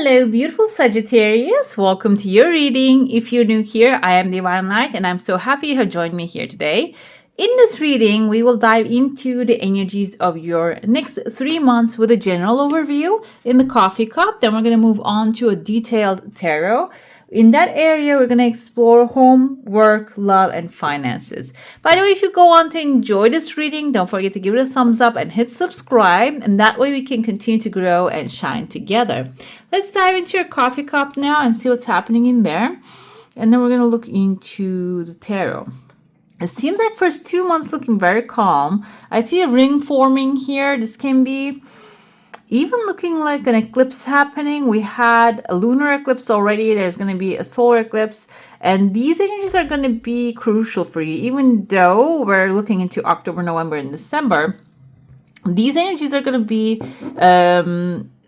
Hello, beautiful Sagittarius. Welcome to your reading. If you're new here, I am Divine Light, and I'm so happy you have joined me here today. In this reading, we will dive into the energies of your next 3 months with a general overview in the coffee cup. Then we're going to move on to a detailed tarot. In that area, we're going to explore home, work, love, and finances. By the way, if you go on to enjoy this reading, don't forget to give it a thumbs up and hit subscribe. And that way we can continue to grow and shine together. Let's dive into your coffee cup now and see what's happening in there. And then we're going to look into the tarot. It seems like first 2 months looking very calm. I see a ring forming here. This can be even looking like an eclipse happening. We had a lunar eclipse already. There's going to be a solar eclipse. And these energies are going to be crucial for you. Even though we're looking into October, November, and December, these energies are going to be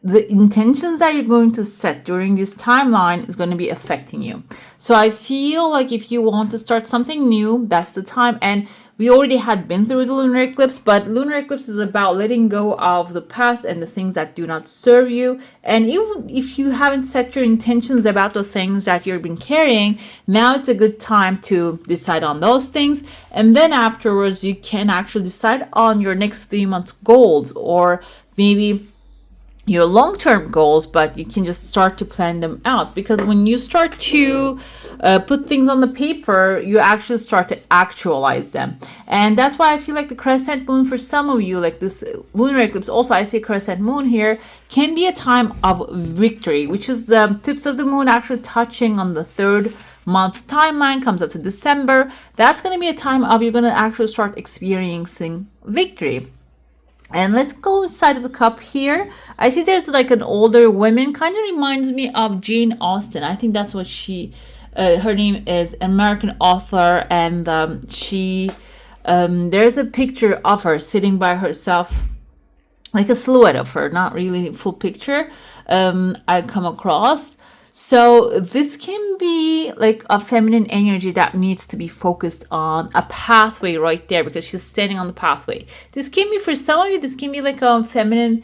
the intentions that you're going to set during this timeline is going to be affecting you. So I feel like if you want to start something new, that's the time. And we already had been through the lunar eclipse, but lunar eclipse is about letting go of the past and the things that do not serve you. And even if you haven't set your intentions about the things that you've been carrying, now it's a good time to decide on those things. And then afterwards, you can actually decide on your next 3 months goals, or maybe your long-term goals, but you can just start to plan them out, because when you start to put things on the paper, you actually start to actualize them. And that's why I feel like the crescent moon for some of you, like this lunar eclipse, also I see crescent moon here, can be a time of victory, which is the tips of the moon actually touching on the 3rd month timeline, comes up to December. That's going to be a time of you're going to actually start experiencing victory. And let's go inside of the cup here. I see there's like an older woman, kind of reminds me of Jane Austen. I think that's what her name is, American author. And there's a picture of her sitting by herself, like a silhouette of her, not really full picture. I come across. So this can be like a feminine energy that needs to be focused on a pathway right there, because she's standing on the pathway. This can be, for some of you, this can be like a feminine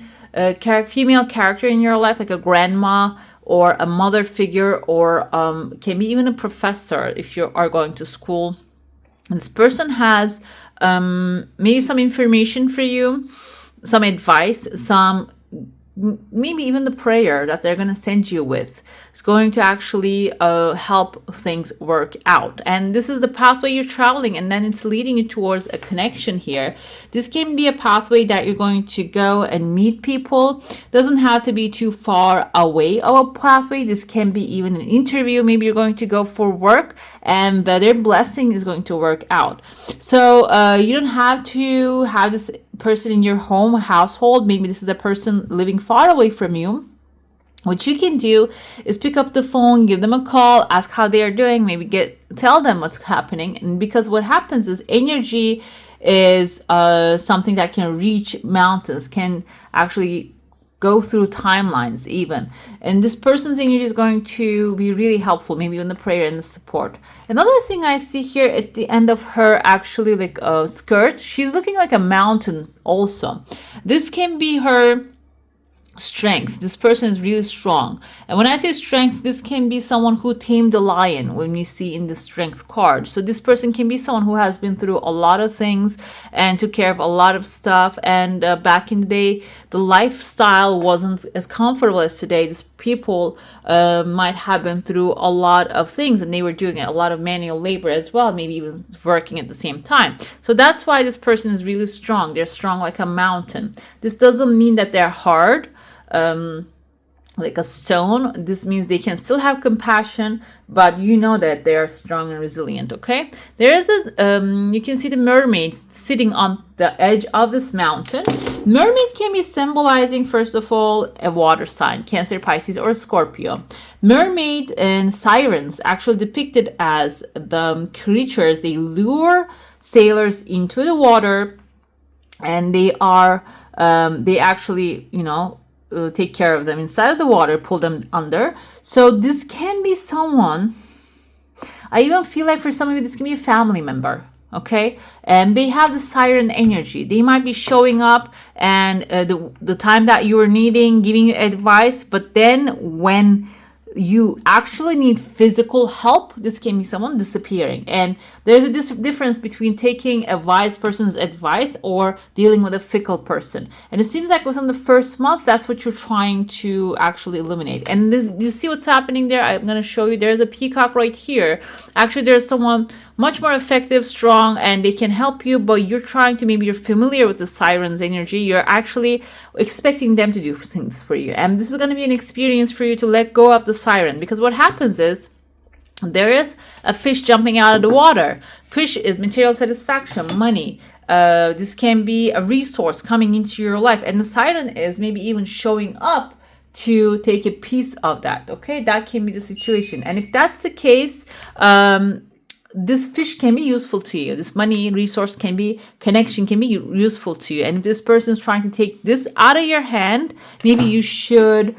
female character in your life, like a grandma or a mother figure, or can be even a professor if you are going to school. And this person has maybe some information for you, some advice, maybe even the prayer that they're going to send you with. It's going to actually help things work out. And this is the pathway you're traveling, and then it's leading you towards a connection here. This can be a pathway that you're going to go and meet people. Doesn't have to be too far away of a pathway. This can be even an interview. Maybe you're going to go for work, and their blessing is going to work out. So you don't have to have this person in your household. Maybe this is a person living far away from you. What you can do is pick up the phone, give them a call, ask how they are doing, maybe tell them what's happening. And because what happens is energy is something that can reach mountains, can actually go through timelines even. And this person's energy is going to be really helpful, maybe in the prayer and the support. Another thing I see here at the end of her, actually like a skirt, she's looking like a mountain also. This can be her strength. This person is really strong. And when I say strength, this can be someone who tamed a lion, when we see in the strength card. So this person can be someone who has been through a lot of things and took care of a lot of stuff. And back in the day, the lifestyle wasn't as comfortable as today. These people might have been through a lot of things, and they were doing a lot of manual labor as well, maybe even working at the same time. So that's why this person is really strong. They're strong like a mountain. This doesn't mean that they're hard, like a stone. This means they can still have compassion, but you know that they are strong and resilient. Okay, there is you can see the mermaid sitting on the edge of this mountain. Mermaid can be symbolizing, first of all, a water sign, Cancer, Pisces, or Scorpio. Mermaid and sirens actually depicted as the creatures. They lure sailors into the water, and they actually, take care of them inside of the water, pull them under. So this can be someone, I even feel like for some of you, this can be a family member. Okay, and they have the siren energy. They might be showing up and the time that you are needing, giving you advice, but then when you actually need physical help, this can be someone disappearing. And there's a difference between taking a wise person's advice or dealing with a fickle person. And it seems like within the first month, that's what you're trying to actually eliminate. And you see what's happening there? I'm going to show you. There's a peacock right here. Actually, there's someone much more effective, strong, and they can help you, but you're trying to, maybe you're familiar with the siren's energy. You're actually expecting them to do things for you. And this is going to be an experience for you to let go of the siren, because what happens is there is a fish jumping out of the water. Fish is material satisfaction, money. This can be a resource coming into your life, and the siren is maybe even showing up to take a piece of that. Okay, that can be the situation. And if that's the case, this fish can be useful to you. This money, resource can be, connection can be useful to you. And if this person is trying to take this out of your hand, maybe you should,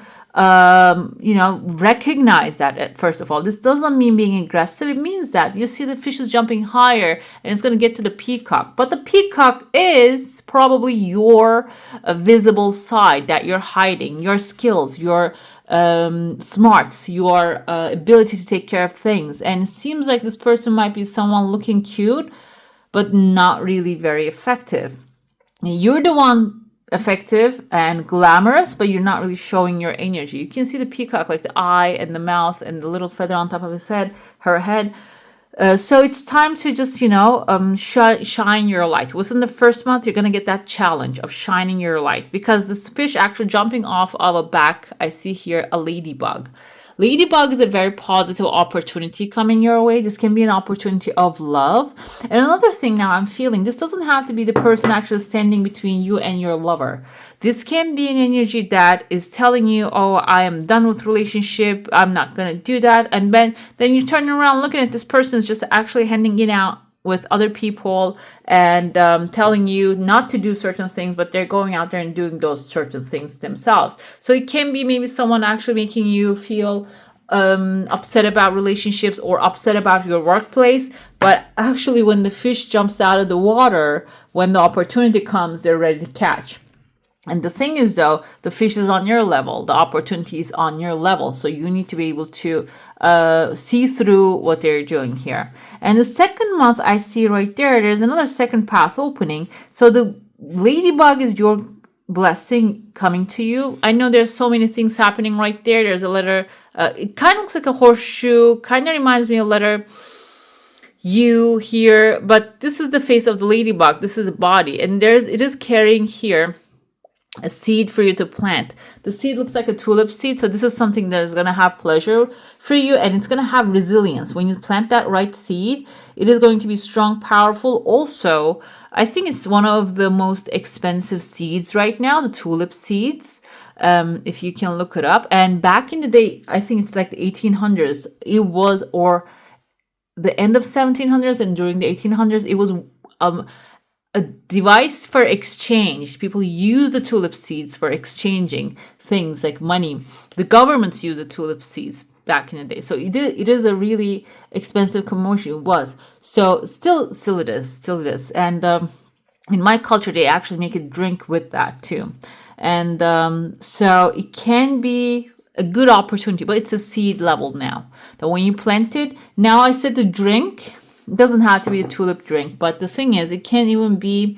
recognize that first of all. This doesn't mean being aggressive. It means that you see the fish is jumping higher and it's going to get to the peacock. But the peacock is probably your visible side that you're hiding, your skills, your smarts, your ability to take care of things. And it seems like this person might be someone looking cute, but not really very effective. You're the one effective and glamorous, but you're not really showing your energy. You can see the peacock, like the eye and the mouth and the little feather on top of his head, her head. So it's time to just, shine your light. Within the first month, you're going to get that challenge of shining your light, because this fish actually jumping off of a back, I see here a ladybug. Ladybug is a very positive opportunity coming your way. This can be an opportunity of love. And another thing now I'm feeling, this doesn't have to be the person actually standing between you and your lover. This can be an energy that is telling you, oh, I am done with relationship. I'm not going to do that. And then you turn around looking at this person is just actually handing it out with other people and telling you not to do certain things, but they're going out there and doing those certain things themselves. So it can be maybe someone actually making you feel upset about relationships or upset about your workplace, but actually when the fish jumps out of the water, when the opportunity comes, they're ready to catch. And the thing is, though, the fish is on your level. The opportunity is on your level. So you need to be able to see through what they're doing here. And the second month I see right there, there's another second path opening. So the ladybug is your blessing coming to you. I know there's so many things happening right there. There's a letter. It kind of looks like a horseshoe. Kind of reminds me of a letter U here. But this is the face of the ladybug. This is the body. And it is carrying here a seed for you to plant. The seed looks like a tulip seed. So this is something that is going to have pleasure for you, and it's going to have resilience. When you plant that right seed, it is going to be strong, powerful. Also, I think it's one of the most expensive seeds right now, the tulip seeds. If you can look it up. And back in the day, I think it's like the 1800s, it was, or the end of 1700s and during the 1800s, it was a device for exchange. People use the tulip seeds for exchanging things like money. The governments use the tulip seeds back in the day. So it is a really expensive commodity. It was. So still it is. And in my culture, they actually make a drink with that too. And so it can be a good opportunity, but it's a seed level now. That when you plant it, now I said the drink, it doesn't have to be a tulip drink, but the thing is, it can even be,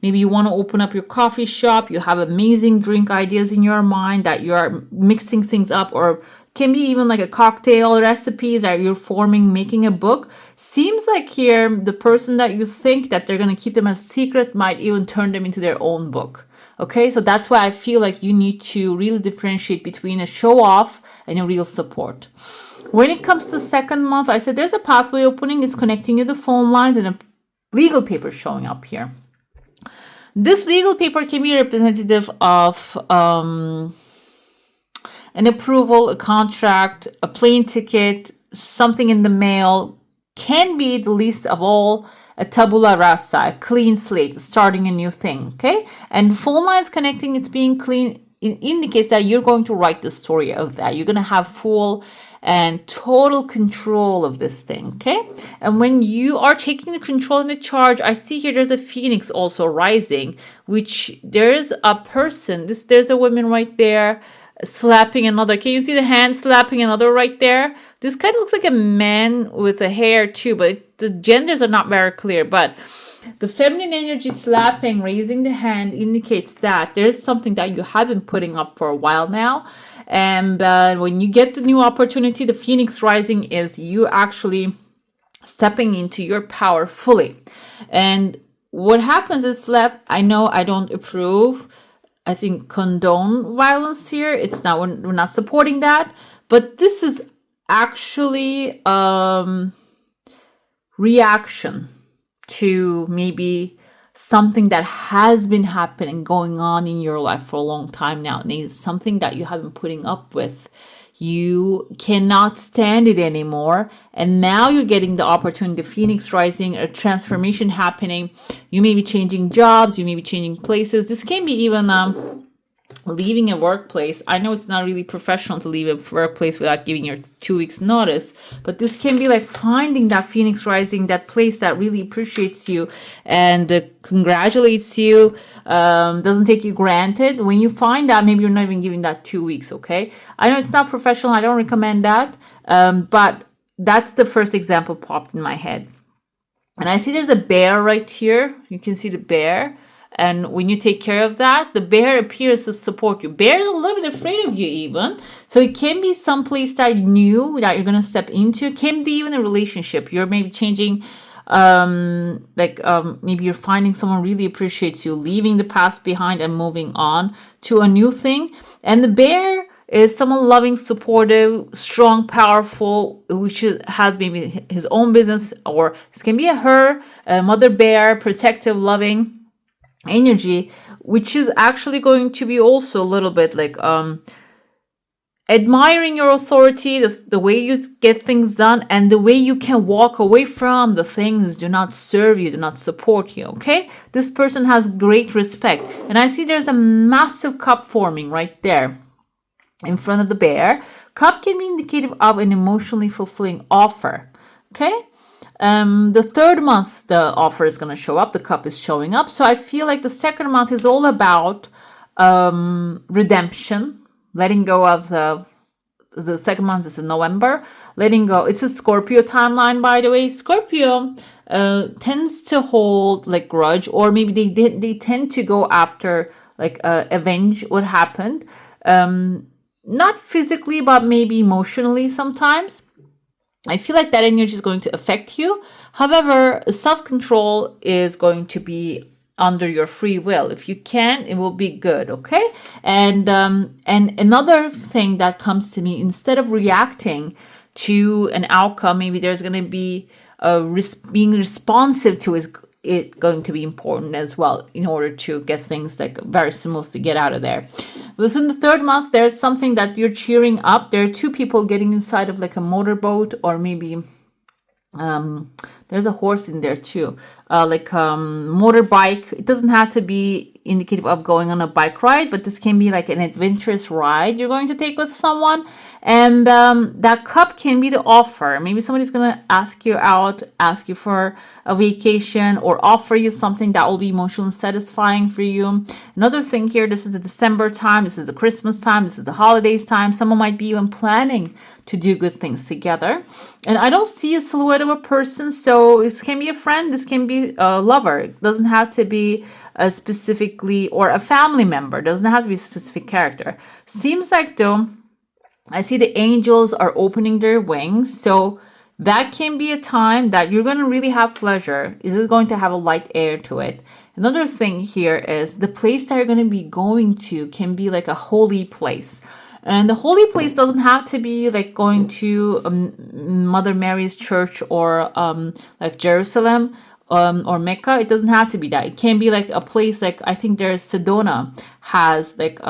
maybe you want to open up your coffee shop, you have amazing drink ideas in your mind that you are mixing things up, or can be even like a cocktail recipes that you're making a book. Seems like here, the person that you think that they're going to keep them a secret might even turn them into their own book. Okay, so that's why I feel like you need to really differentiate between a show off and a real support. When it comes to second month, I said there's a pathway opening. It's connecting you to phone lines, and a legal paper showing up here. This legal paper can be representative of an approval, a contract, a plane ticket, something in the mail. Can be, the least of all, a tabula rasa, a clean slate, starting a new thing. Okay, and phone lines connecting, it's being clean. it indicates that you're going to write the story of that. You're going to have full and total control of this thing, okay? And when you are taking the control and the charge, I see here there's a phoenix also rising, which there is a person, there's a woman right there slapping another. Can you see the hand slapping another right there? This kind of looks like a man with a hair too, but the genders are not very clear. But the feminine energy slapping, raising the hand, indicates that there's something that you have been putting up for a while now. And when you get the new opportunity, the phoenix rising is you actually stepping into your power fully. And what happens is, slap, I know I don't approve, I think condone violence here. It's not, we're not supporting that. But this is actually reaction to maybe something that has been happening, going on in your life for a long time now. And it's something that you have been putting up with. You cannot stand it anymore. And now you're getting the opportunity, the phoenix rising, a transformation happening. You may be changing jobs, you may be changing places. This can be even leaving a workplace. I know it's not really professional to leave a workplace without giving your 2 weeks notice, but this can be like finding that phoenix rising, that place that really appreciates you and congratulates you, doesn't take you granted. When you find that, maybe you're not even giving that 2 weeks, okay? I know it's not professional, I don't recommend that, but that's the first example popped in my head. And I see there's a bear right here. You can see the bear. And when you take care of that, the bear appears to support you. Bear is a little bit afraid of you even. So it can be some place that new that you're going to step into. It can be even a relationship. You're maybe changing, maybe you're finding someone really appreciates you, leaving the past behind and moving on to a new thing. And the bear is someone loving, supportive, strong, powerful, which has maybe his own business, or this can be a mother bear, protective, loving energy, which is actually going to be also a little bit like admiring your authority, the way you get things done, and the way you can walk away from the things do not serve you, do not support you, okay? This person has great respect. And I see there's a massive cup forming right there in front of the bear. Cup can be indicative of an emotionally fulfilling offer, okay? The third month, the offer is going to show up. The cup is showing up. So I feel like the second month is all about redemption, letting go of the second month is in November, letting go. It's a Scorpio timeline, by the way. Scorpio tends to hold like grudge, or maybe they tend to go after like avenge what happened. Not physically, but maybe emotionally sometimes. I feel like that energy is going to affect you. However, self-control is going to be under your free will. If you can, it will be good, okay? And another thing that comes to me, instead of reacting to an outcome, maybe there's going to be being responsive to it going to be important as well in order to get things like very smooth to get out of there. Within the third month, there's something that you're cheering up. There are two people getting inside of like a motorboat, or maybe there's a horse in there too, motorbike. It doesn't have to be indicative of going on a bike ride, but this can be like an adventurous ride you're going to take with someone. And that cup can be the offer. Maybe somebody's going to ask you out, ask you for a vacation, or offer you something that will be emotionally satisfying for you. Another thing here, this is the December time, this is the Christmas time, this is the holidays time. Someone might be even planning to do good things together. And I don't see a silhouette of a person, so this can be a friend, this can be a lover. It doesn't have to be specifically, or a family member. It doesn't have to be a specific character. Seems like though, I see the angels are opening their wings. So that can be a time that you're going to really have pleasure. This is going to have a light air to it. Another thing here is the place that you're going to be going to can be like a holy place. And the holy place doesn't have to be like going to Mother Mary's church, or like Jerusalem or Mecca. It doesn't have to be that. It can be like a place like, I think there's Sedona has like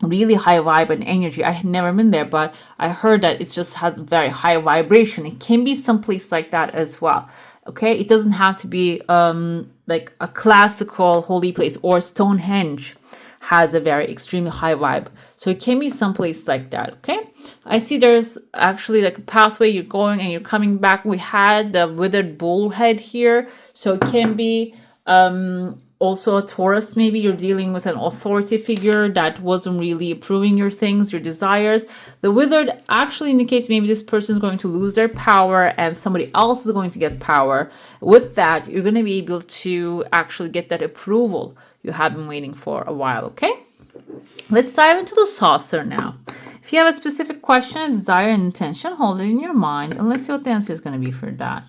really high vibe and energy. I had never been there, but I heard that it just has very high vibration. It can be some place like that as well. Okay, it doesn't have to be like a classical holy place, or Stonehenge has a very extremely high vibe. So it can be someplace like that, okay? I see there's actually like a pathway you're going and you're coming back. We had the withered bull head here. So it can be also a Taurus. Maybe you're dealing with an authority figure that wasn't really approving your things, your desires. The withered actually indicates maybe this person is going to lose their power and somebody else is going to get power. With that, you're going to be able to actually get that approval you have been waiting for a while, okay? Let's dive into the saucer now. If you have a specific question, desire, and intention, hold it in your mind and let's see what the answer is going to be for that.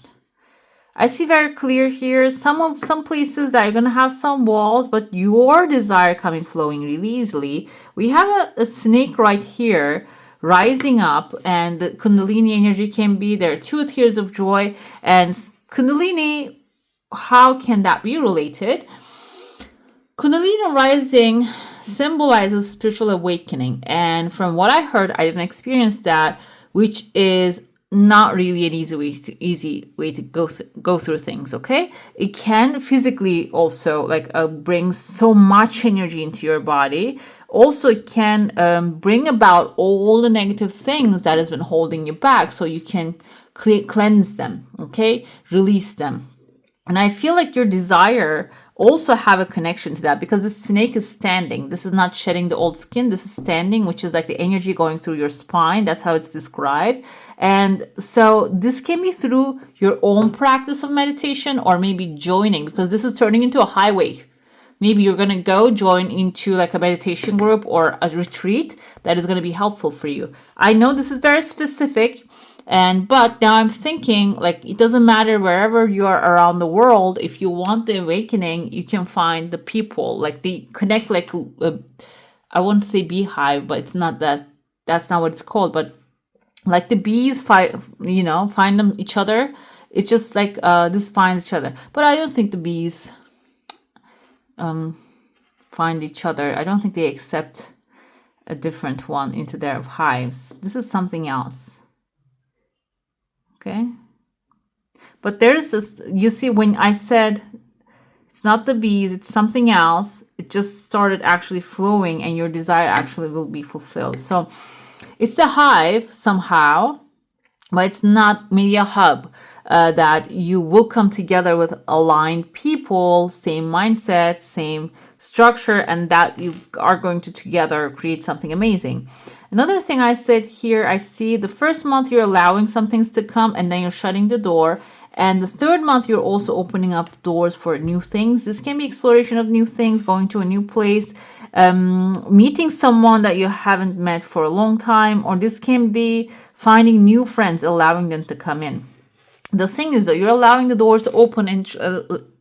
I see very clear here some places that you're going to have some walls, but your desire coming flowing really easily. We have a snake right here rising up, and the Kundalini energy can be there. 2 tears of joy and Kundalini. How can that be related? Kundalini rising symbolizes spiritual awakening, and from what I heard, I didn't experience that, which is not really an easy way to go through things, okay? It can physically also like bring so much energy into your body. Also, it can bring about all the negative things that has been holding you back, so you can cleanse them, okay? Release them. And I feel like your desire also have a connection to that, because the snake is standing. This is not shedding the old skin. This is standing, which is like the energy going through your spine. That's how it's described. And so this can be through your own practice of meditation, or maybe joining, because this is turning into a highway. Maybe you're going to go join into like a meditation group or a retreat that is going to be helpful for you. I know this is very specific, but now I'm thinking like it doesn't matter wherever you are around the world. If you want the awakening, you can find the people, like they connect like I won't say beehive, but it's not that. That's not what it's called. But like the bees find them each other. It's just like this finds each other. But I don't think the bees find each other. I don't think they accept a different one into their hives. This is something else. Okay, but there's this, you see, when I said it's not the bees, it's something else, it just started actually flowing and your desire actually will be fulfilled. So it's a hive somehow, but it's not maybe a hub that you will come together with aligned people, same mindset, same structure, and that you are going to together create something amazing. Another thing I said here, I see the first month you're allowing some things to come and then you're shutting the door. And the third month you're also opening up doors for new things. This can be exploration of new things, going to a new place, meeting someone that you haven't met for a long time, or this can be finding new friends, allowing them to come in. The thing is that you're allowing the doors to open and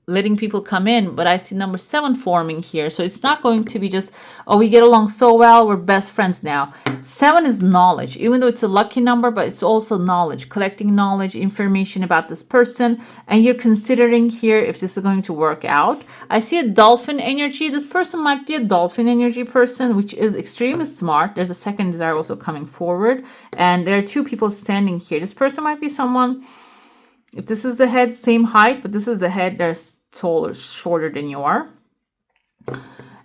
letting people come in, but I see number 7 forming here. So it's not going to be just, oh, we get along so well, we're best friends now. 7 is knowledge, even though it's a lucky number, but it's also knowledge, collecting knowledge, information about this person, and you're considering here if this is going to work out. I see a dolphin energy. This person might be a dolphin energy person, which is extremely smart. There's a second desire also coming forward, and there are 2 people standing here. This person might be someone, if this is the head, same height, but this is the head, there's taller, shorter than you are.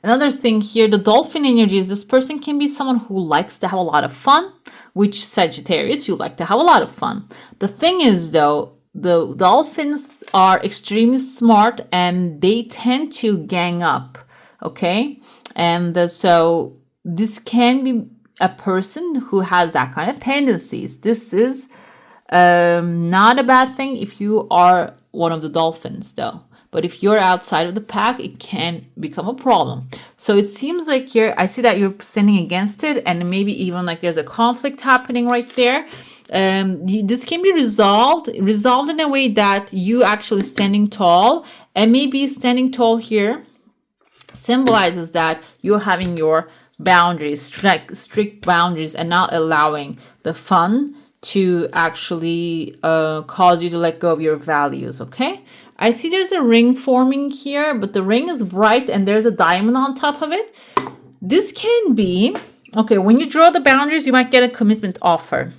Another thing here, the dolphin energy is this person can be someone who likes to have a lot of fun, which Sagittarius, you like to have a lot of fun. The thing is though, the dolphins are extremely smart and they tend to gang up, okay? And so this can be a person who has that kind of tendencies. This is not a bad thing if you are one of the dolphins though. But if you're outside of the pack, it can become a problem. So it seems like here, I see that you're standing against it, and maybe even like there's a conflict happening right there. This can be resolved in a way that you actually standing tall, and maybe standing tall here symbolizes that you're having your boundaries, strict boundaries, and not allowing the fun to actually cause you to let go of your values, okay? I see there's a ring forming here, but the ring is bright and there's a diamond on top of it. This can be, okay, when you draw the boundaries, you might get a commitment offer.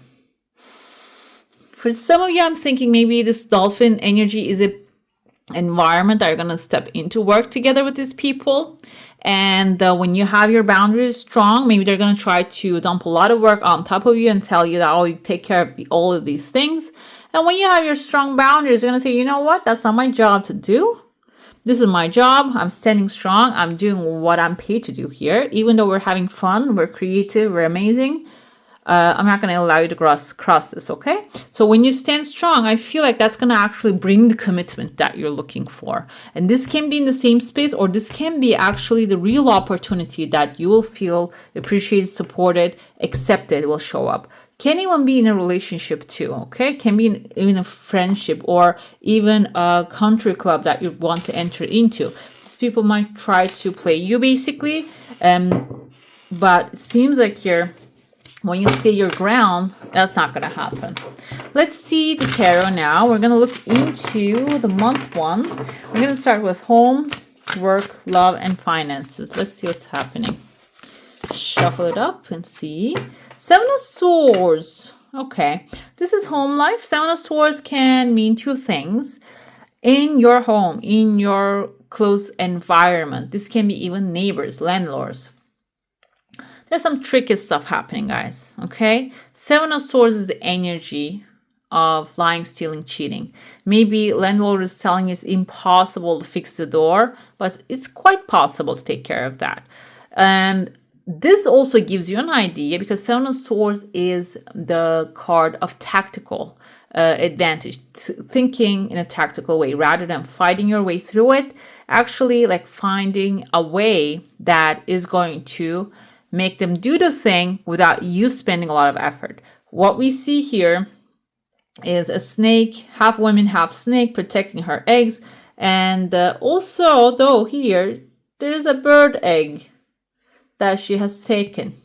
For some of you, I'm thinking maybe this dolphin energy is a environment that you're going to step into, work together with these people. And when you have your boundaries strong, maybe they're going to try to dump a lot of work on top of you and tell you that, oh, you take care of all of these things. And when you have your strong boundaries, they're going to say, you know what, that's not my job to do. This is my job. I'm standing strong. I'm doing what I'm paid to do here. Even though we're having fun, we're creative, we're amazing, I'm not going to allow you to cross this, okay? So when you stand strong, I feel like that's going to actually bring the commitment that you're looking for. And this can be in the same space, or this can be actually the real opportunity that you will feel appreciated, supported, accepted will show up. Can even be in a relationship too, okay? Can be in a friendship or even a country club that you want to enter into. These people might try to play you basically, but it seems like here, when you stay your ground, that's not going to happen. Let's see the tarot now. We're going to look into the month one. We're going to start with home, work, love, and finances. Let's see what's happening. Shuffle it up and see. Seven of Swords. Okay. This is home life. Seven of Swords can mean two things. In your home, in your close environment. This can be even neighbors, landlords. There's some tricky stuff happening, guys, okay? Seven of Swords is the energy of lying, stealing, cheating. Maybe landlord is telling you it's impossible to fix the door, but it's quite possible to take care of that. And this also gives you an idea, because Seven of Swords is the card of tactical advantage, thinking in a tactical way rather than fighting your way through it. Actually, like finding a way that is going to make them do the thing without you spending a lot of effort. What we see here is a snake, half woman, half snake, protecting her eggs. And also, though, here, there's a bird egg that she has taken.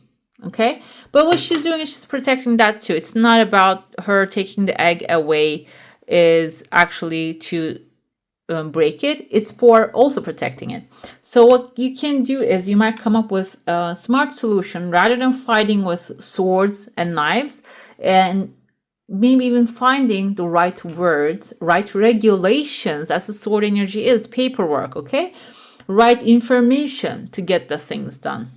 Okay? But what she's doing is she's protecting that too. It's not about her taking the egg away, is actually to break it. It's for also protecting it. So what you can do is you might come up with a smart solution rather than fighting with swords and knives, and maybe even finding the right words, right regulations, as the sword energy is, paperwork, okay? Right information to get the things done.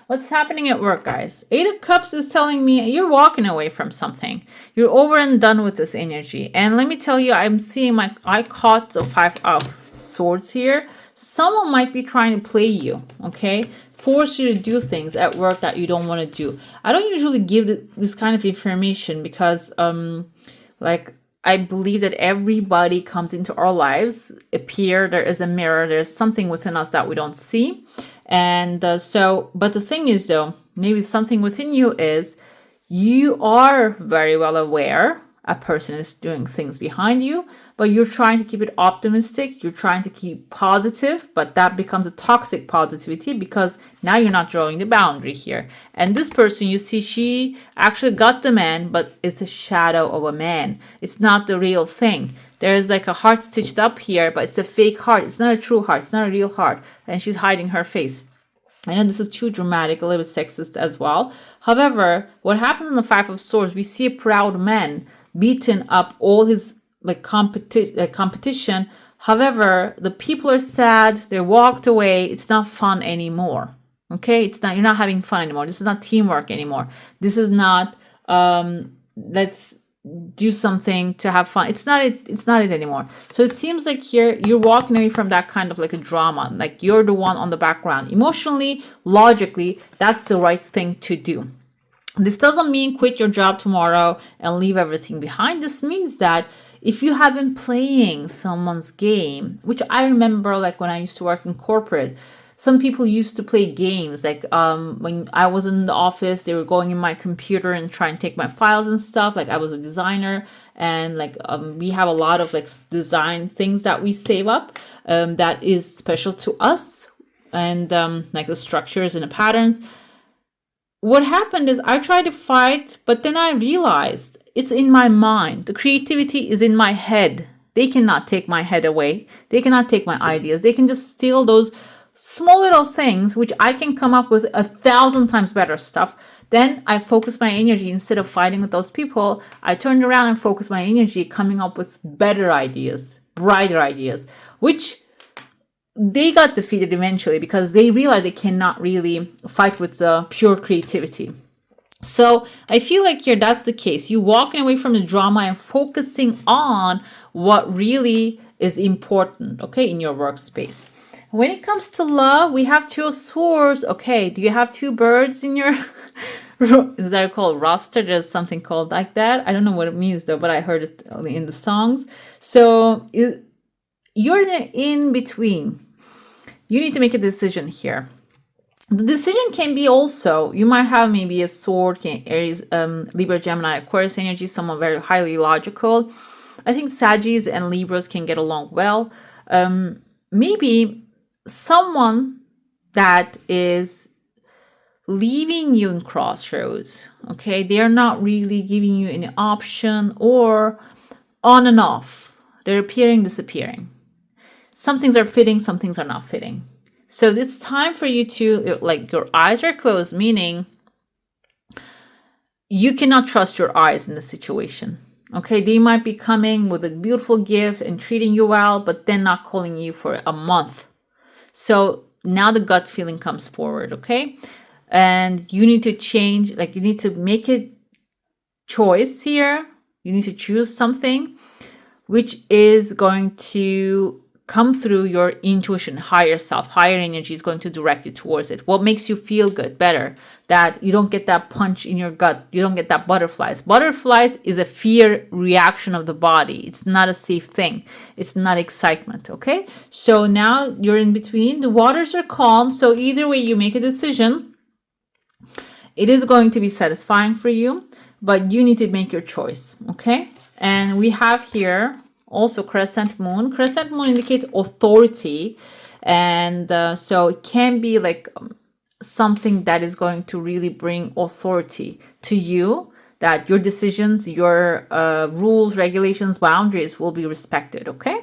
What's happening at work, guys? Eight of Cups is telling me you're walking away from something. You're over and done with this energy. And let me tell you, I'm seeing I caught the Five of Swords here. Someone might be trying to play you, okay? Force you to do things at work that you don't want to do. I don't usually give this kind of information because, I believe that everybody comes into our lives, there is a mirror, there's something within us that we don't see. And but the thing is though, maybe something within you is you are very well aware a person is doing things behind you, but you're trying to keep it optimistic. You're trying to keep positive, but that becomes a toxic positivity because now you're not drawing the boundary here. And this person, you see, she actually got the man, but it's a shadow of a man. It's not the real thing. There's like a heart stitched up here, but it's a fake heart. It's not a true heart. It's not a real heart. And she's hiding her face. I know this is too dramatic, a little bit sexist as well. However, what happens in the Five of Swords, we see a proud man beaten up all his competition. However, the people are sad. They walked away. It's not fun anymore. Okay, you're not having fun anymore. This is not teamwork anymore. This is not let's do something to have fun. It's not it anymore. So it seems like here you're walking away from that kind of like a drama. Like you're the one on the background. Emotionally, logically, that's the right thing to do. This doesn't mean quit your job tomorrow and leave everything behind. This means that if you have been playing someone's game, which I remember like when I used to work in corporate, some people used to play games. Like when I was in the office, they were going in my computer and trying to take my files and stuff. Like I was a designer, and like we have a lot of like design things that we save up that is special to us, and like the structures and the patterns. What happened is I tried to fight, but then I realized it's in my mind. The creativity is in my head. They cannot take my head away. They cannot take my ideas. They can just steal those small little things, which I can come up with 1,000 times better stuff. Then I focus my energy, instead of fighting with those people, I turned around and focused my energy coming up with better ideas, brighter ideas, which they got defeated eventually because they realized they cannot really fight with the pure creativity. So I feel like here that's the case. You walking away from the drama and focusing on what really is important, okay, in your workspace. When it comes to love, we have two of swords. Okay, do you have two birds in your is that called roster? There's something called like that. I don't know what it means though, but I heard it in the songs. So you're in between. You need to make a decision here. The decision can be also, you might have maybe a sword, Aries, Libra, Gemini, Aquarius energy, someone very highly logical. I think Sagittarius and Libras can get along well. Maybe someone that is leaving you in crossroads, okay? They're not really giving you any option, or on and off. They're appearing, disappearing. Some things are fitting, some things are not fitting. So it's time for you to, like, your eyes are closed, meaning you cannot trust your eyes in the situation. Okay, they might be coming with a beautiful gift and treating you well, but then not calling you for a month. So now the gut feeling comes forward, okay? And you need to change, like, you need to make a choice here. You need to choose something which is going to come through your intuition, higher self, higher energy is going to direct you towards it. What makes you feel good, better, that you don't get that punch in your gut, you don't get that butterflies. Butterflies is a fear reaction of the body. It's not a safe thing. It's not excitement, okay? So now you're in between. The waters are calm. So either way you make a decision, it is going to be satisfying for you, but you need to make your choice, okay? And we have here also crescent moon. Crescent moon indicates authority, and so it can be like something that is going to really bring authority to you, that your decisions, your rules, regulations, boundaries will be respected, okay?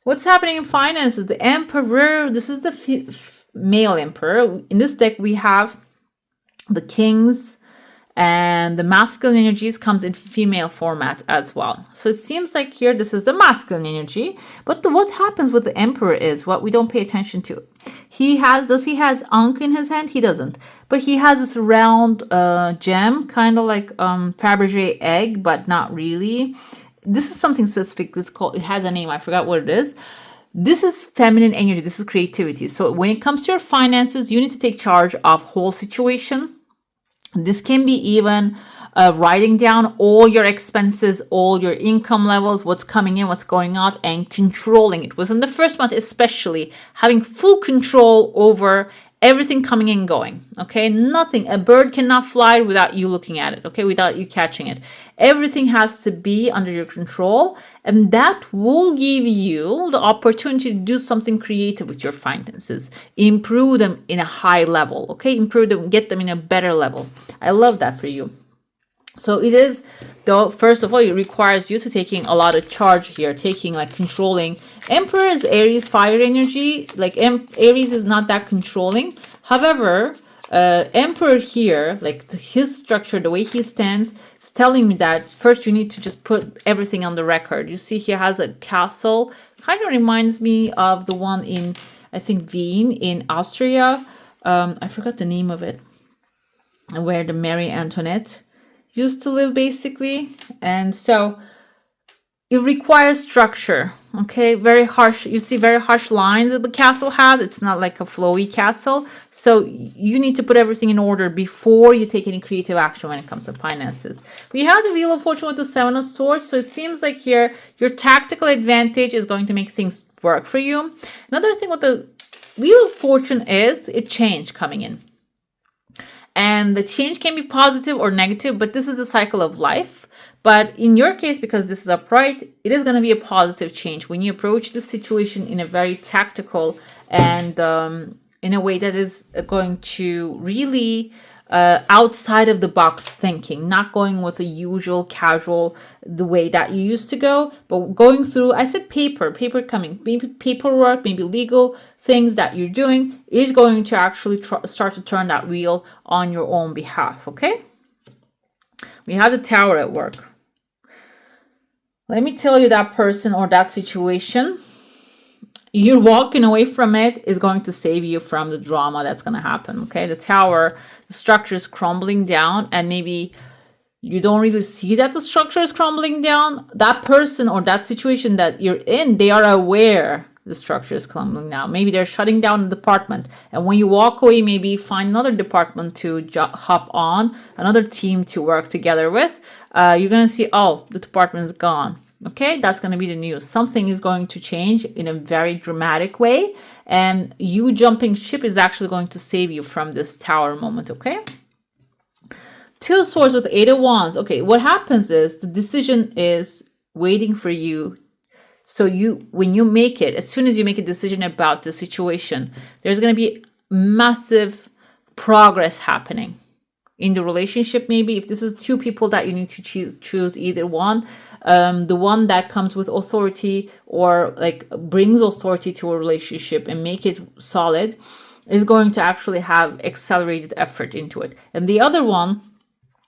What's happening in finances? The emperor, this is the male emperor. In this deck we have the kings, and the masculine energies comes in female format as well. So it seems like here this is the masculine energy, but what happens with the emperor is what we don't pay attention to. He has Ankh in his hand? He doesn't, but he has this round gem, kind of like Fabergé egg, but not really. This is something specific. It has a name, I forgot what it is. This is feminine energy, this is creativity. So when it comes to your finances, you need to take charge of whole situation. This can be even writing down all your expenses, all your income levels, what's coming in, what's going out, and controlling it. Within the first month, especially, having full control over everything coming and going, okay? Nothing. A bird cannot fly without you looking at it, okay? Without you catching it. Everything has to be under your control, and that will give you the opportunity to do something creative with your finances. Improve them in a high level, okay? Improve them, get them in a better level. I love that for you. So it is, though, first of all, it requires you to taking a lot of charge here, taking, like, controlling. Emperor is Aries fire energy, like Aries is not that controlling. However, Emperor here, like his structure, the way he stands, is telling me that first you need to just put everything on the record. You see he has a castle, kind of reminds me of the one in, I think, Wien in Austria. I forgot the name of it, where the Marie Antoinette used to live, basically. And so it requires structure, okay? Very harsh, you see very harsh lines that the castle has. It's not like a flowy castle. So you need to put everything in order before you take any creative action when it comes to finances. We have the Wheel of Fortune with the Seven of Swords. So it seems like here your tactical advantage is going to make things work for you. Another thing with the Wheel of Fortune is a change coming in. And the change can be positive or negative, but this is the cycle of life. But in your case, because this is upright, it is going to be a positive change when you approach the situation in a very tactical and in a way that is going to really outside of the box thinking, not going with the usual casual, the way that you used to go, but going through, I said paper coming, maybe paperwork, maybe legal things that you're doing is going to actually start to turn that wheel on your own behalf, okay? We have the Tower at work. Let me tell you that person or that situation. you're walking away from it is going to save you from the drama that's going to happen. Okay, the Tower, the structure is crumbling down, and maybe you don't really see that the structure is crumbling down. That person or that situation that you're in, they are aware the structure is crumbling down. Maybe they're shutting down the department, and when you walk away, maybe find another department to hop on, another team to work together with. You're gonna see, oh, the department is gone. Okay, that's going to be the news. Something is going to change in a very dramatic way, and you jumping ship is actually going to save you from this Tower moment. Okay, Two of Swords with Eight of Wands. Okay, what happens is the decision is waiting for you. So when you make it, as soon as you make a decision about the situation, there's going to be massive progress happening in the relationship. Maybe if this is two people that you need to choose either one, the one that comes with authority or like brings authority to a relationship and make it solid is going to actually have accelerated effort into it, and the other one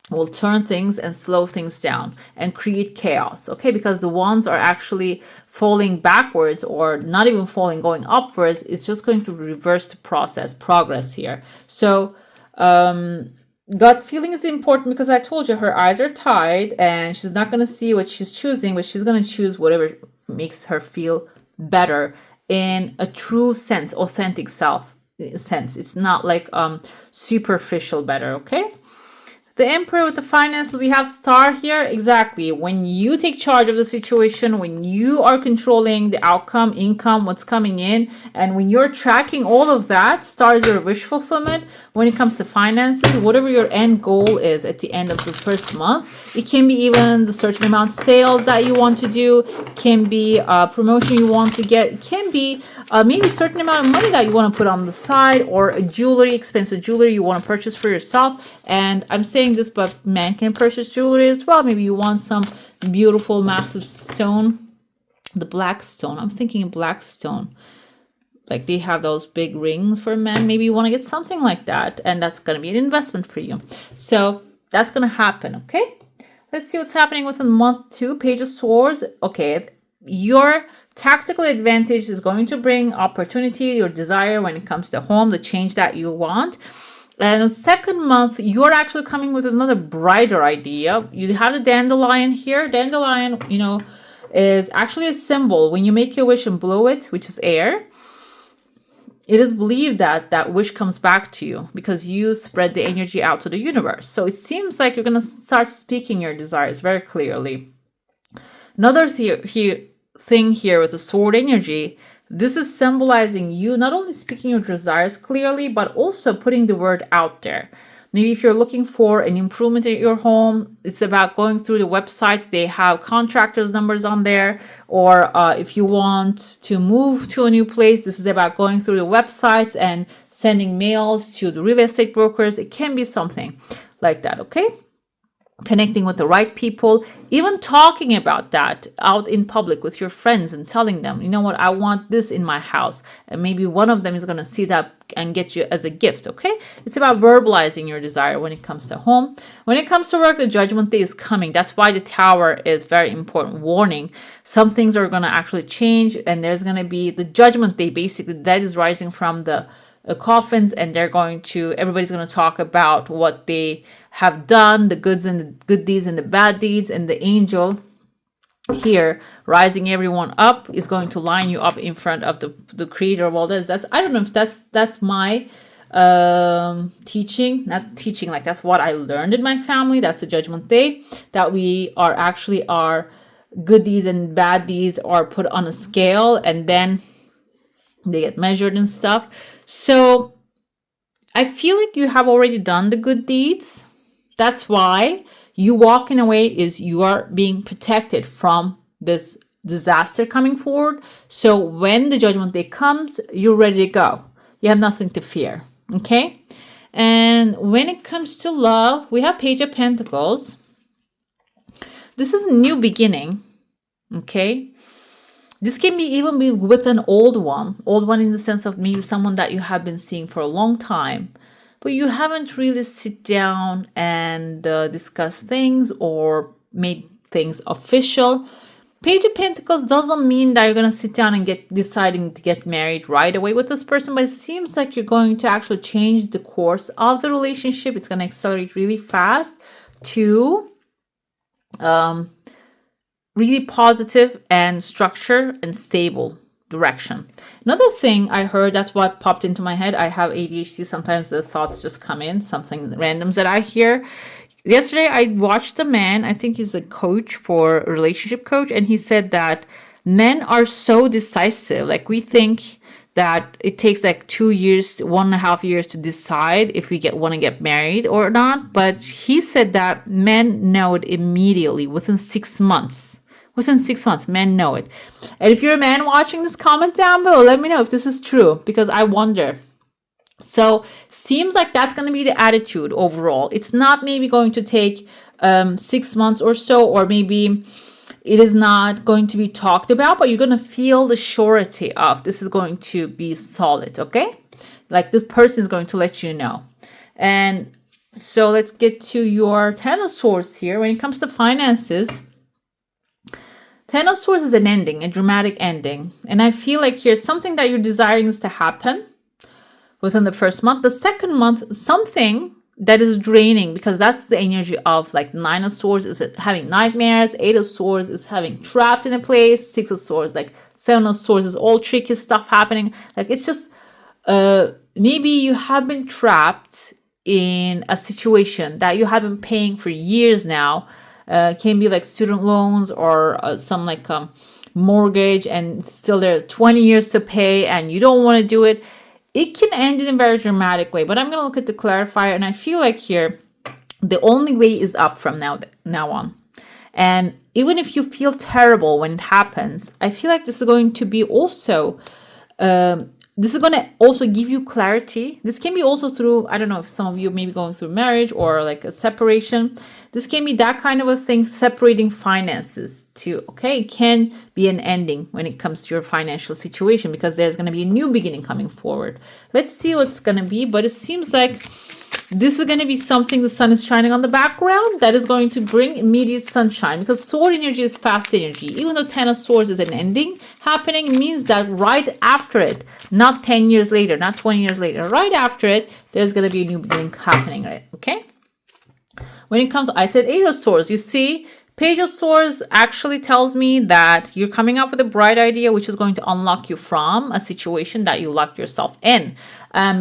will turn things and slow things down and create chaos. Okay, because the wands are actually falling backwards, or not even falling, going upwards. It's just going to reverse the progress here. So gut feeling is important, because I told you her eyes are tied and she's not going to see what she's choosing, but she's going to choose whatever makes her feel better in a true sense, authentic self sense. It's not like superficial better. Okay, the Emperor with the finances, we have Star here. Exactly. When you take charge of the situation, when you are controlling the outcome, income, what's coming in, and when you're tracking all of that, Star is your wish fulfillment. When it comes to finances, whatever your end goal is at the end of the first month, it can be even the certain amount of sales that you want to do, it can be a promotion you want to get, it can be maybe a certain amount of money that you want to put on the side, or a jewelry, expensive jewelry you want to purchase for yourself. And I'm saying this, but men can purchase jewelry as well. Maybe you want some beautiful massive stone, the black stone. I'm thinking black stone, like they have those big rings for men. Maybe you want to get something like that, and that's going to be an investment for you. So that's going to happen. Okay, let's see what's happening within month 2. Page of Swords. Okay, your tactical advantage is going to bring opportunity, your desire when it comes to home, the change that you want. And the second month, you're actually coming with another brighter idea. You have the dandelion here. Dandelion, is actually a symbol. When you make your wish and blow it, which is air, it is believed that that wish comes back to you because you spread the energy out to the universe. So it seems like you're going to start speaking your desires very clearly. Another thing here with the sword energy, this is symbolizing you not only speaking your desires clearly, but also putting the word out there. Maybe if you're looking for an improvement in your home, it's about going through the websites. They have contractors' numbers on there. Or if you want to move to a new place, this is about going through the websites and sending mails to the real estate brokers. It can be something like that, okay? Connecting with the right people, even talking about that out in public with your friends and telling them, you know what, I want this in my house. And maybe one of them is going to see that and get you as a gift, okay? It's about verbalizing your desire when it comes to home. When it comes to work, the Judgment Day is coming. That's why the Tower is very important. Warning, some things are going to actually change, and there's going to be the Judgment Day, basically, that is rising from the coffins, and everybody's going to talk about what they have done, the goods and the good deeds and the bad deeds, and the angel here rising everyone up is going to line you up in front of the creator of all this. I don't know if that's my teaching, not teaching, like that's what I learned in my family. That's the Judgment Day, that we are actually our good deeds and bad deeds are put on a scale, and then they get measured and stuff. So I feel like you have already done the good deeds. That's why you walking away is you are being protected from this disaster coming forward. So when the Judgment Day comes, you're ready to go. You have nothing to fear. Okay. And when it comes to love, we have Page of Pentacles. This is a new beginning. Okay. This can even be with an old one in the sense of maybe someone that you have been seeing for a long time, but you haven't really sit down and discuss things or made things official. Page of Pentacles doesn't mean that you're going to sit down and deciding to get married right away with this person, but it seems like you're going to actually change the course of the relationship. It's going to accelerate really fast to really positive and structure and stable direction. Another thing I heard, that's what popped into my head. I have ADHD. Sometimes the thoughts just come in, something randoms that I hear. Yesterday, I watched a man, I think he's a coach for a relationship coach, and he said that men are so decisive. Like, we think that it takes like 2 years, 1.5 years to decide if we want to get married or not. But he said that men know it immediately, within 6 months. Within 6 months, men know it. And if you're a man watching this, comment down below. Let me know if this is true, because I wonder. So seems like that's going to be the attitude overall. It's not maybe going to take 6 months or so, or maybe it is not going to be talked about, but you're going to feel the surety of this is going to be solid, okay? Like, this person is going to let you know. And so let's get to your Ten of Swords here. When it comes to finances, Ten of Swords is an ending, a dramatic ending. And I feel like here's something that you're desiring is to happen within the first month. The second month, something that is draining, because that's the energy of like Nine of Swords is having nightmares. Eight of Swords is having trapped in a place. Six of Swords, like Seven of Swords is all tricky stuff happening. Like, it's just maybe you have been trapped in a situation that you have been paying for years now. Can be like student loans or some like mortgage, and still there are 20 years to pay and you don't want to do it. It can end in a very dramatic way, but I'm going to look at the clarifier, and I feel like here the only way is up from now on. And even if you feel terrible when it happens, I feel like this is going to be also this is going to also give you clarity. This can be also through, I don't know if some of you may be going through marriage or like a separation. This can be that kind of a thing, separating finances too, okay? It can be an ending when it comes to your financial situation, because there's going to be a new beginning coming forward. Let's see what's going to be, but it seems like this is going to be something, the sun is shining on the background, that is going to bring immediate sunshine, because sword energy is fast energy. Even though Ten of Swords is an ending happening, it means that right after it, not 10 years later, not 20 years later, right after it, there's going to be a new beginning happening, right? Okay? When it comes, I said Eight of Swords. You see, Page of Swords actually tells me that you're coming up with a bright idea, which is going to unlock you from a situation that you locked yourself in.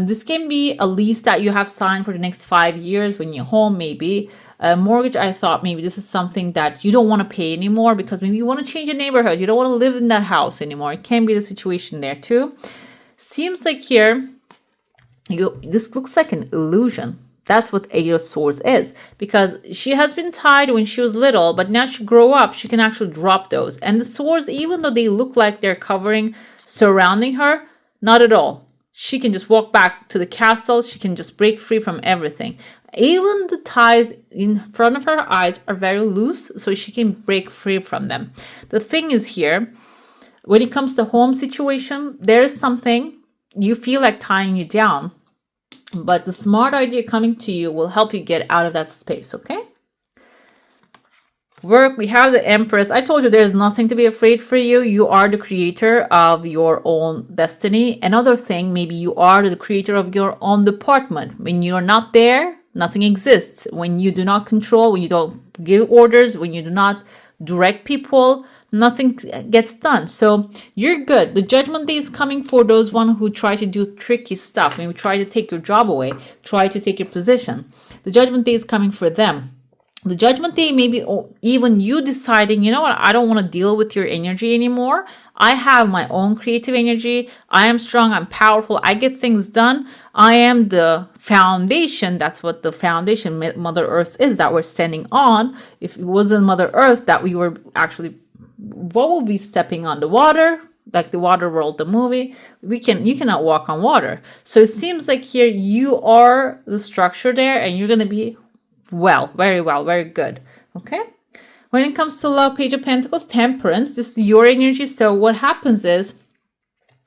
This can be a lease that you have signed for the next 5 years when you're home, maybe. A mortgage, I thought maybe this is something that you don't want to pay anymore, because maybe you want to change your neighborhood. You don't want to live in that house anymore. It can be the situation there too. Seems like here, this looks like an illusion. That's what Eight of Swords is, because she has been tied when she was little, but now she grew up, she can actually drop those. And the swords, even though they look like they're covering, surrounding her, not at all. She can just walk back to the castle. She can just break free from everything. Even the ties in front of her eyes are very loose, so she can break free from them. The thing is here, when it comes to home situation, there is something you feel like tying you down. But the smart idea coming to you will help you get out of that space, okay? Work, we have the Empress. I told you there's nothing to be afraid for you. You are the creator of your own destiny. Another thing, maybe you are the creator of your own department. When you're not there, nothing exists. When you do not control, when you don't give orders, when you do not direct people, nothing gets done. So you're good. The Judgment Day is coming for those one who try to do tricky stuff. Maybe try to take your job away, try to take your position. The Judgment Day is coming for them. The Judgment Day, maybe even you deciding, you know what, I don't want to deal with your energy anymore. I have my own creative energy. I am strong. I'm powerful. I get things done. I am the foundation. That's what the foundation, Mother Earth, is that we're standing on. If it wasn't Mother Earth that we were actually, what would be stepping on? The water, like the Water World, the movie. You cannot walk on water. So it seems like here you are the structure there, and you're going to be well, very good. Okay. When it comes to love, Page of Pentacles, Temperance, this is your energy. So what happens is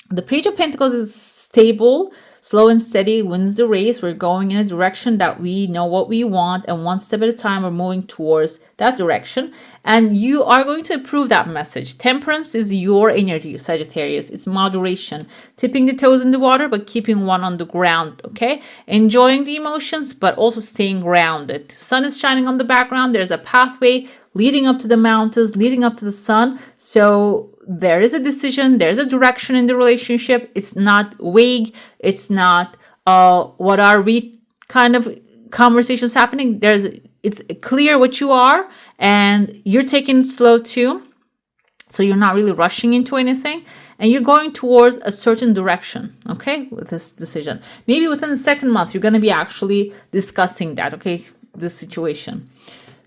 the Page of Pentacles is stable, Slow and steady wins the race. We're going in a direction that we know what we want, and one step at a time, we're moving towards that direction. And you are going to approve that message. Temperance is your energy, Sagittarius. It's moderation, tipping the toes in the water, but keeping one on the ground, okay? Enjoying the emotions, but also staying grounded. The sun is shining on the background. There's a pathway leading up to the mountains, leading up to the sun. So there is a decision, there's a direction in the relationship. It's not vague. It's not what are we kind of conversations happening. It's clear what you are, and you're taking it slow too. So you're not really rushing into anything, and you're going towards a certain direction, okay, with this decision. Maybe within the second month, you're going to be actually discussing that, okay, this situation.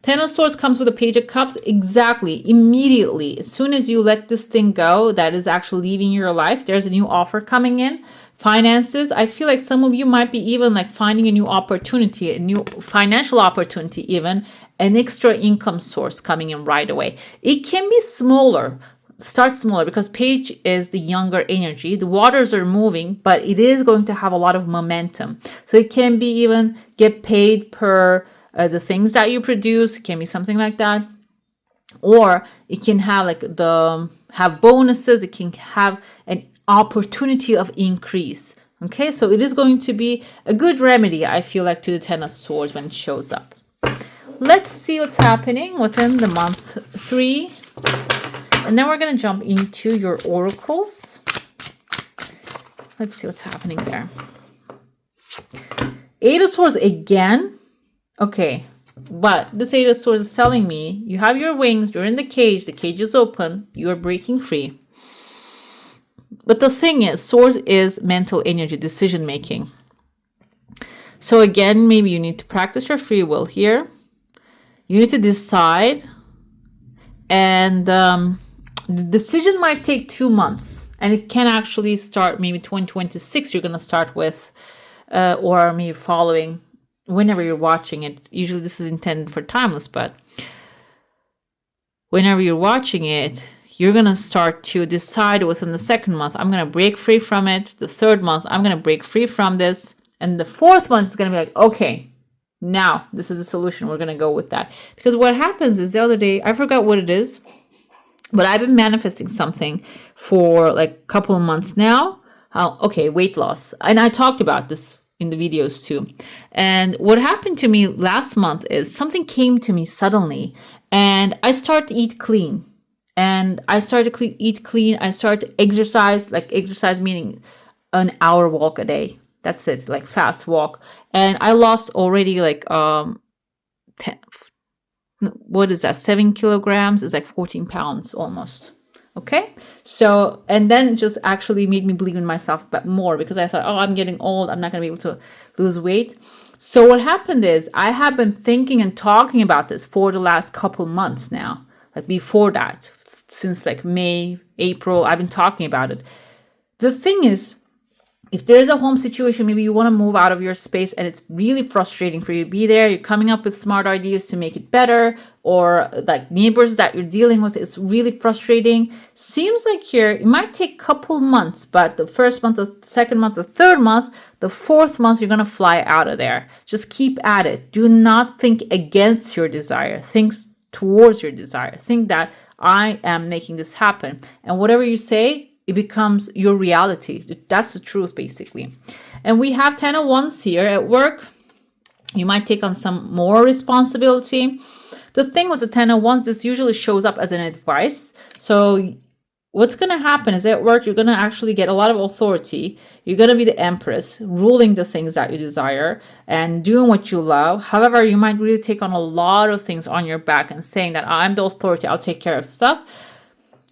Ten of Swords comes with a Page of Cups. Exactly. Immediately. As soon as you let this thing go, that is actually leaving your life, there's a new offer coming in. Finances. I feel like some of you might be even like finding a new opportunity, a new financial opportunity, even an extra income source coming in right away. It can be smaller. Start smaller because Page is the younger energy. The waters are moving, but it is going to have a lot of momentum. So it can be even get paid per the things that you produce. It can be something like that, or it can have like have bonuses. It can have an opportunity of increase. Okay, so it is going to be a good remedy, I feel like, to the Ten of Swords when it shows up. Let's see what's happening within the month 3, and then we're going to jump into your oracles. Let's see what's happening there. 8 of Swords again. Okay, but this 8 of Swords is telling me you have your wings, you're in the cage is open, you are breaking free. But the thing is, Swords is mental energy, decision making. So again, maybe you need to practice your free will here. You need to decide, and the decision might take 2 months, and it can actually start maybe 2026. You're going to start with, or maybe following. Whenever you're watching it, usually this is intended for timeless, but whenever you're watching it, you're going to start to decide within the second month, I'm going to break free from it. The third month, I'm going to break free from this. And the fourth month is going to be like, okay, now this is the solution. We're going to go with that. Because what happens is the other day, I forgot what it is, but I've been manifesting something for like a couple of months now. Okay, weight loss. And I talked about this in the videos too. And what happened to me last month is something came to me suddenly, and I started to eat clean. And I started to eat clean. I started to exercise, like exercise meaning an hour walk a day. That's it, like fast walk. And I lost already like 7 kilograms? It's like 14 pounds almost. Okay, so, and then it just actually made me believe in myself but more, because I thought, oh, I'm getting old, I'm not going to be able to lose weight. So what happened is I have been thinking and talking about this for the last couple months now. Like before that, since like May, April, I've been talking about it. The thing is, if there's a home situation, maybe you want to move out of your space and it's really frustrating for you to be there, you're coming up with smart ideas to make it better, or like neighbors that you're dealing with, it's really frustrating. Seems like here, it might take a couple months, but the first month, the second month, the third month, the fourth month, you're going to fly out of there. Just keep at it. Do not think against your desire. Think towards your desire. Think that I am making this happen. And whatever you say, it becomes your reality. That's the truth, basically. And we have 10 of Wands here at work. You might take on some more responsibility. The thing with the 10 of Wands, this usually shows up as an advice. So what's going to happen is at work, you're going to actually get a lot of authority. You're going to be the empress, ruling the things that you desire and doing what you love. However, you might really take on a lot of things on your back and saying that I'm the authority, I'll take care of stuff.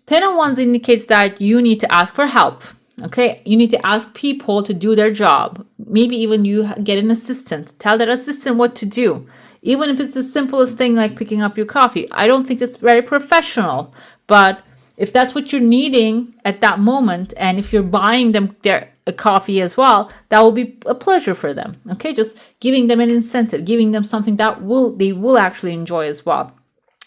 10 of Wands indicates that you need to ask for help. Okay, you need to ask people to do their job. Maybe even you get an assistant. Tell that assistant what to do. Even if it's the simplest thing like picking up your coffee. I don't think it's very professional, but if that's what you're needing at that moment, and if you're buying them their coffee as well, that will be a pleasure for them. Okay, just giving them an incentive, giving them something that they will actually enjoy as well.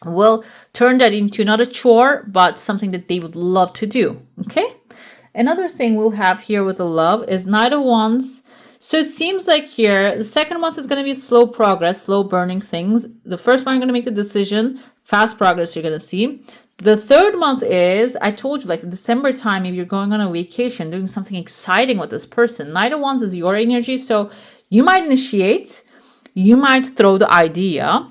Will turn that into not a chore, but something that they would love to do. Okay. Another thing we'll have here with the love is Knight of Wands. So it seems like here, the second month is going to be slow progress, slow burning things. The first one, you're going to make the decision, fast progress you're going to see. The third month is, I told you, like December time, maybe you're going on a vacation, doing something exciting with this person. Knight of Wands is your energy, so you might initiate, you might throw the idea,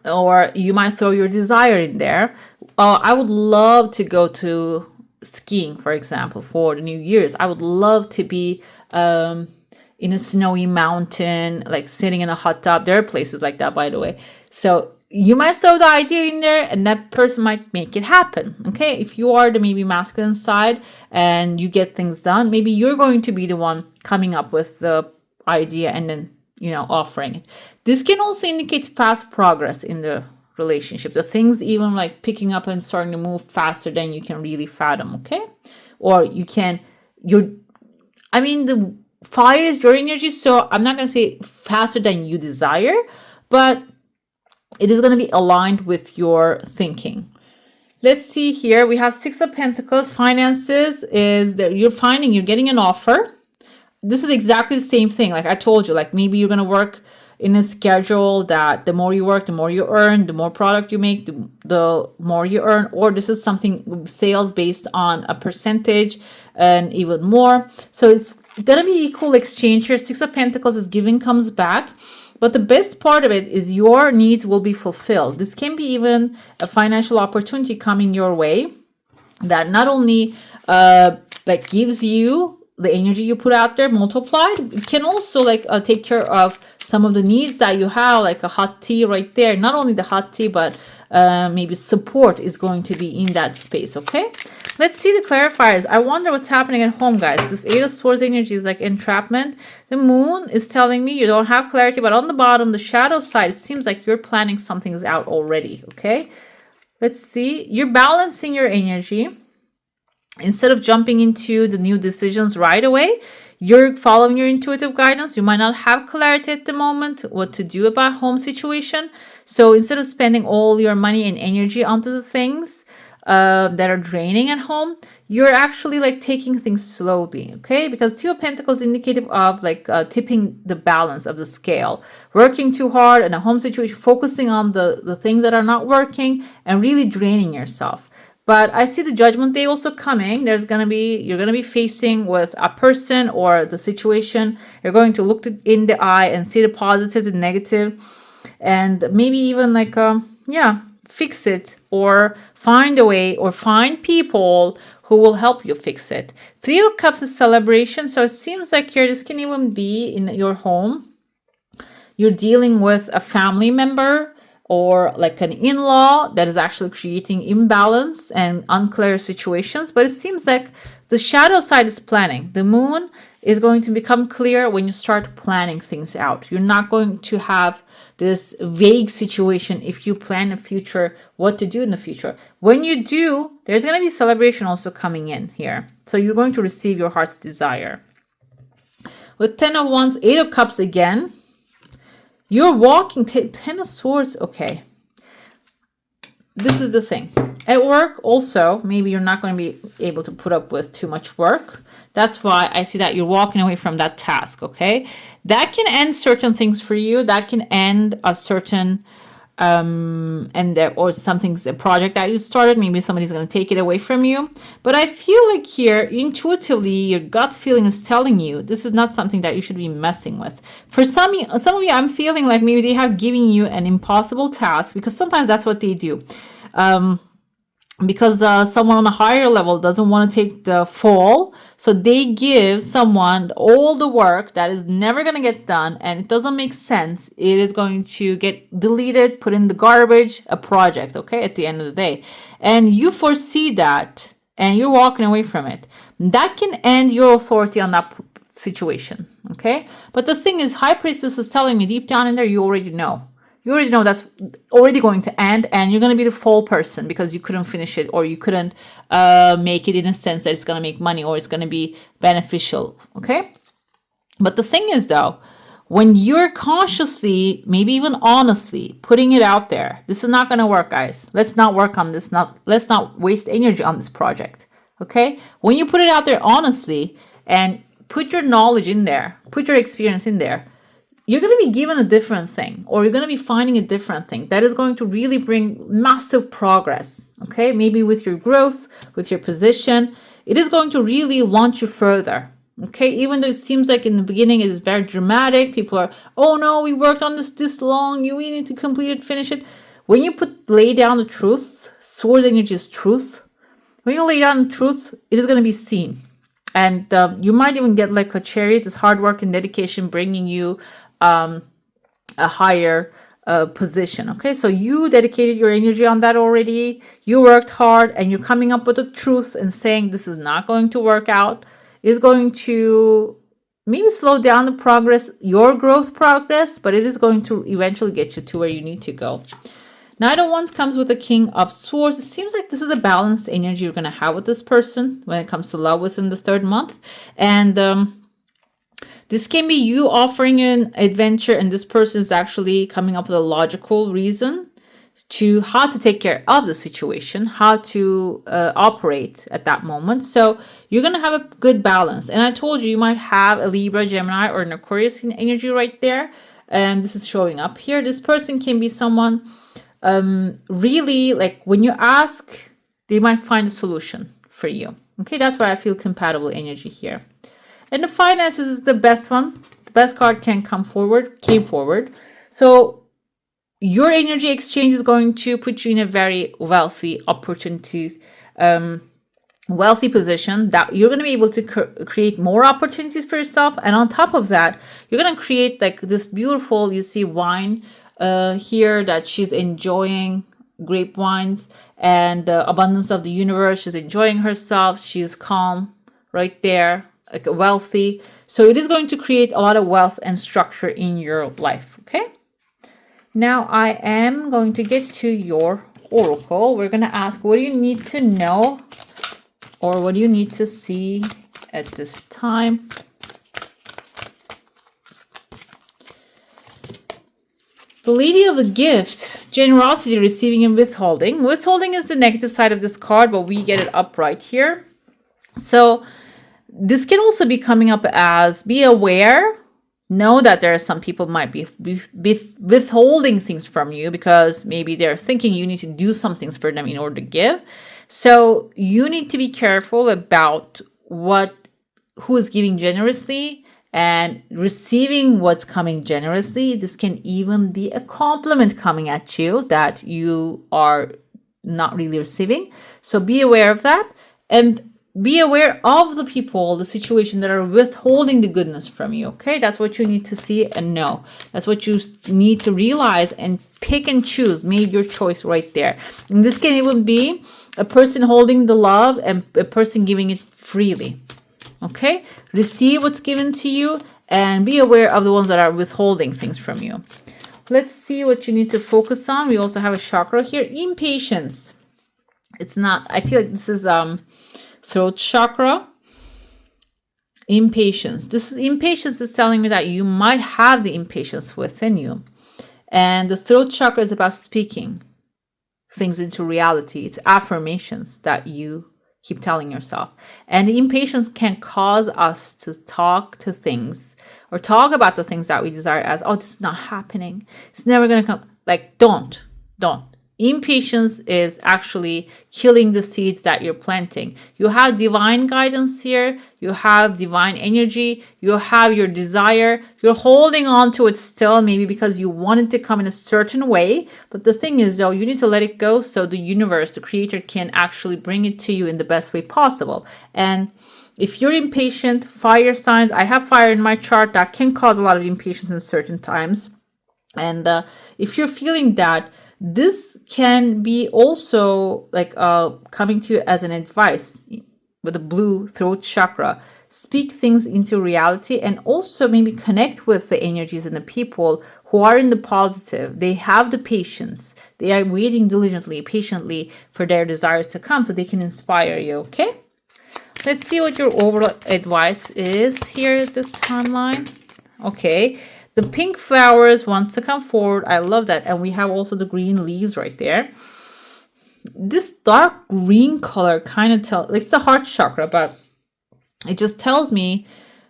or you might throw your desire in there. I would love to go to skiing, for example, for the New Year's. I would love to be in a snowy mountain, like sitting in a hot tub. There are places like that, by the way. So you might throw the idea in there and that person might make it happen. Okay. If you are the maybe masculine side and you get things done, maybe you're going to be the one coming up with the idea and then, offering it. This can also indicate fast progress in the relationship. The things even like picking up and starting to move faster than you can really fathom. Okay. Or the fire is your energy. So I'm not going to say faster than you desire, but it is going to be aligned with your thinking. Let's see here. We have Six of Pentacles. Finances is that you're getting an offer. This is exactly the same thing. Like I told you, like maybe you're going to work in a schedule that the more you work, the more you earn, the more product you make, the more you earn, or this is something sales based on a percentage and even more. So it's going to be equal exchange here. Six of Pentacles is giving comes back. But the best part of it is your needs will be fulfilled. This can be even a financial opportunity coming your way that not only gives you the energy you put out there multiplied, it can also take care of some of the needs that you have, like a hot tea right there. Not only the hot tea, but maybe support is going to be in that space. Okay, let's see the clarifiers. I wonder what's happening at home, guys. This Eight of Swords energy is like entrapment. The moon is telling me you don't have clarity, but on the bottom, the shadow side, it seems like you're planning something's out already. Okay, let's see. You're balancing your energy. Instead of jumping into the new decisions right away, you're following your intuitive guidance. You might not have clarity at the moment what to do about home situation. So instead of spending all your money and energy onto the things that are draining at home, you're actually taking things slowly, okay? Because Two of Pentacles is indicative of tipping the balance of the scale, working too hard in a home situation, focusing on the things that are not working and really draining yourself. But I see the Judgment Day also coming. You're going to be facing with a person or the situation. You're going to look in the eye and see the positive, the negative, and maybe even fix it or find a way or find people who will help you fix it. Three of Cups is celebration. So it seems like here, this can even be in your home. You're dealing with a family member or like an in-law that is actually creating imbalance and unclear situations. But it seems like the shadow side is planning. The moon is going to become clear when you start planning things out. You're not going to have this vague situation if you plan a future, what to do in the future. When you do, there's going to be celebration also coming in here. So you're going to receive your heart's desire. With 10 of Wands, 8 of Cups again. You're walking, 10 of Swords, okay. This is the thing. At work also, maybe you're not going to be able to put up with too much work. That's why I see that you're walking away from that task, okay? That can end certain things for you. That can end a certain, or something's a project that you started. Maybe somebody's going to take it away from you. But I feel like here, intuitively, your gut feeling is telling you this is not something that you should be messing with. For some of you, I'm feeling like maybe they have given you an impossible task, because sometimes that's what they do. Because someone on a higher level doesn't want to take the fall, so they give someone all the work that is never going to get done, and it doesn't make sense. It is going to get deleted, put in the garbage, a project, okay, at the end of the day. And you foresee that, and you're walking away from it. That can end your authority on that situation, okay? But the thing is, High Priestess is telling me deep down in there, you already know. You already know that's already going to end, and you're going to be the fall person because you couldn't finish it, or you couldn't make it in a sense that it's going to make money or it's going to be beneficial, okay? But the thing is, though, when you're consciously, maybe even honestly, putting it out there, this is not going to work, guys. Let's not work on this. Let's not waste energy on this project, okay? When you put it out there honestly and put your knowledge in there, put your experience in there, you're going to be given a different thing, or you're going to be finding a different thing that is going to really bring massive progress. Okay, maybe with your growth, with your position, it is going to really launch you further. Okay, even though it seems like in the beginning it is very dramatic, people are, oh no, we worked on this long, we need to complete it, finish it. When you lay down the truth, source energy is truth. When you lay down the truth, it is going to be seen. And you might even get like a chariot, this hard work and dedication bringing you a higher position. Okay, so you dedicated your energy on that already. You worked hard and you're coming up with the truth and saying this is not going to work out. Is going to maybe slow down the progress, your growth progress, but it is going to eventually get you to where you need to go. Knight of Wands comes with the King of Swords. It seems like this is a balanced energy you're going to have with this person when it comes to love within the 3rd month. And this can be you offering an adventure, and this person is actually coming up with a logical reason to how to take care of the situation, how to operate at that moment. So you're going to have a good balance. And I told you, you might have a Libra, Gemini, or an Aquarius energy right there. And this is showing up here. This person can be someone really, like when you ask, they might find a solution for you. Okay, that's why I feel compatible energy here. And the finances is the best one. The best card came forward. So your energy exchange is going to put you in a very wealthy opportunities, wealthy position that you're going to be able to create more opportunities for yourself. And on top of that, you're going to create like this beautiful, you see wine here that she's enjoying, grape wines, and abundance of the universe. She's enjoying herself. She's calm right there, like wealthy. So it is going to create a lot of wealth and structure in your life. Okay. Now I am going to get to your oracle. We're going to ask, what do you need to know, or what do you need to see at this time? The Lady of the Gifts, generosity, receiving and withholding. Withholding is the negative side of this card, but we get it up right here. So this can also be coming up as be aware. Know that there are some people might be withholding things from you because maybe they're thinking you need to do some things for them in order to give. So you need to be careful about who is giving generously and receiving what's coming generously. This can even be a compliment coming at you that you are not really receiving. So be aware of that, and be aware of the people, the situation that are withholding the goodness from you. Okay, that's what you need to see and know. That's what you need to realize and pick and choose. Make your choice right there. And this can even be a person holding the love and a person giving it freely. Okay, receive what's given to you and be aware of the ones that are withholding things from you. Let's see what you need to focus on. We also have a chakra here. Impatience. It's not, I feel like this is throat chakra. Impatience. Impatience is telling me that you might have the impatience within you. And the throat chakra is about speaking things into reality. It's affirmations that you keep telling yourself. And the impatience can cause us to talk to things or talk about the things that we desire as, oh, this is not happening. It's never going to come. Like, don't. Impatience is actually killing the seeds that you're planting. You have divine guidance here. You have divine energy. You have your desire. You're holding on to it still, maybe because you want it to come in a certain way. But the thing is, though, you need to let it go so the universe, the creator, can actually bring it to you in the best way possible. And if you're impatient, fire signs, I have fire in my chart, that can cause a lot of impatience in certain times. And if you're feeling that, this can be also like coming to you as an advice with the blue throat chakra. Speak things into reality, and also maybe connect with the energies and the people who are in the positive. They have the patience. They are waiting diligently, patiently for their desires to come so they can inspire you. Okay? Let's see what your overall advice is here at this timeline. Okay. The pink flowers wants to come forward. I love that. And we have also the green leaves right there. This dark green color kind of tells, like, it's the heart chakra, but it just tells me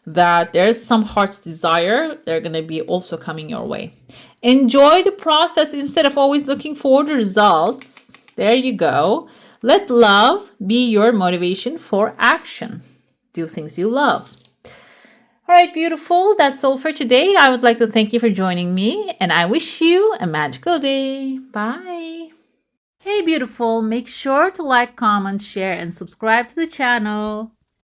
that there's some heart's desire. They're going to be also coming your way. Enjoy the process instead of always looking for the results. There you go. Let love be your motivation for action. Do things you love. All right, beautiful. That's all for today. I would like to thank you for joining me, and I wish you a magical day. Bye. Hey, beautiful. Make sure to like, comment, share, and subscribe to the channel.